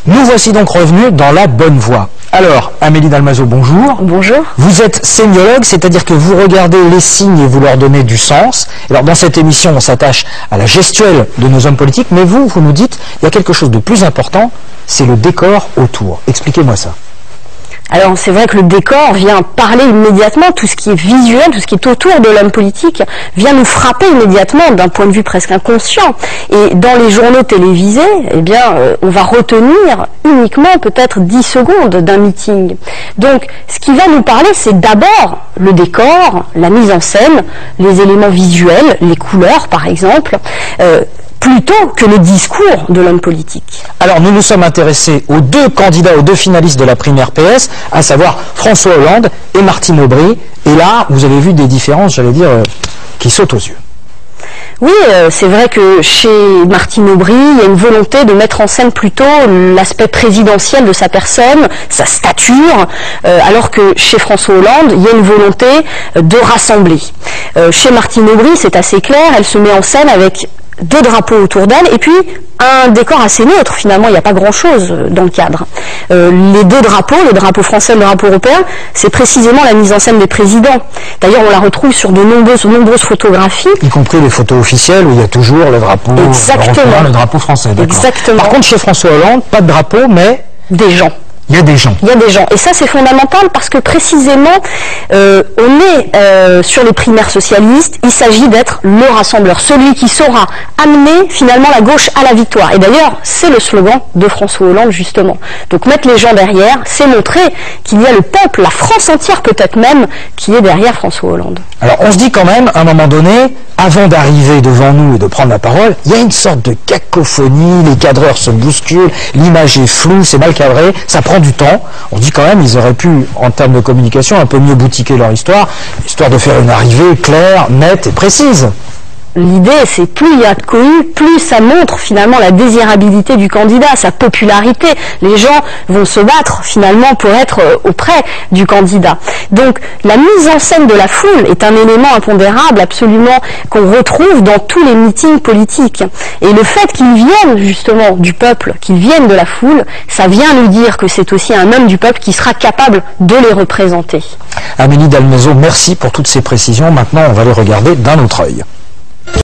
Nous voici donc revenus dans la bonne voie. Alors, Amélie Dalmazo, bonjour. Bonjour. Vous êtes sémiologue, c'est-à-dire que vous regardez les signes et vous leur donnez du sens. Alors, dans cette émission, on s'attache à la gestuelle de nos hommes politiques, mais vous nous dites, il y a quelque chose de plus important, c'est le décor autour. Expliquez-moi ça. Alors c'est vrai que le décor vient parler immédiatement, tout ce qui est visuel, tout ce qui est autour de l'homme politique vient nous frapper immédiatement d'un point de vue presque inconscient. Et dans les journaux télévisés, eh bien, on va retenir uniquement peut-être 10 secondes d'un meeting. Donc ce qui va nous parler, c'est d'abord le décor, la mise en scène, les éléments visuels, les couleurs par exemple, plutôt que le discours de l'homme politique. Alors nous nous sommes intéressés aux deux candidats, aux deux finalistes de la primaire PS, à savoir François Hollande et Martine Aubry. Et là, vous avez vu des différences, j'allais dire, qui sautent aux yeux. Oui, c'est vrai que chez Martine Aubry, il y a une volonté de mettre en scène plutôt l'aspect présidentiel de sa personne, sa stature, alors que chez François Hollande, il y a une volonté de rassembler. Chez Martine Aubry, c'est assez clair, elle se met en scène avec deux drapeaux autour d'elle et puis un décor assez neutre. Finalement, il n'y a pas grand-chose dans le cadre. Les deux drapeaux, le drapeau français et le drapeau européen, c'est précisément la mise en scène des présidents. D'ailleurs, on la retrouve sur de nombreuses photographies. Y compris les photos officielles où il y a toujours le drapeau européen, le drapeau français. Exactement. Par contre, chez François Hollande, pas de drapeau, mais des gens. Il y a des gens. Il y a des gens. Et ça, c'est fondamental parce que précisément, on est sur les primaires socialistes. Il s'agit d'être le rassembleur, celui qui saura amener finalement la gauche à la victoire. Et d'ailleurs, c'est le slogan de François Hollande, justement. Donc mettre les gens derrière, c'est montrer qu'il y a le peuple, la France entière peut-être même, qui est derrière François Hollande. Alors on se dit quand même, à un moment donné, avant d'arriver devant nous et de prendre la parole, il y a une sorte de cacophonie, les cadreurs se bousculent, l'image est floue, c'est mal cadré, ça prend du temps. On dit quand même, ils auraient pu, en termes de communication, un peu mieux boutiquer leur histoire, histoire de faire une arrivée claire, nette et précise. L'idée, c'est plus il y a de cohue, plus ça montre finalement la désirabilité du candidat, sa popularité. Les gens vont se battre finalement pour être auprès du candidat. Donc la mise en scène de la foule est un élément impondérable absolument qu'on retrouve dans tous les meetings politiques. Et le fait qu'ils viennent justement du peuple, qu'ils viennent de la foule, ça vient nous dire que c'est aussi un homme du peuple qui sera capable de les représenter. Amélie Dalmazo, merci pour toutes ces précisions. Maintenant, on va les regarder d'un autre œil.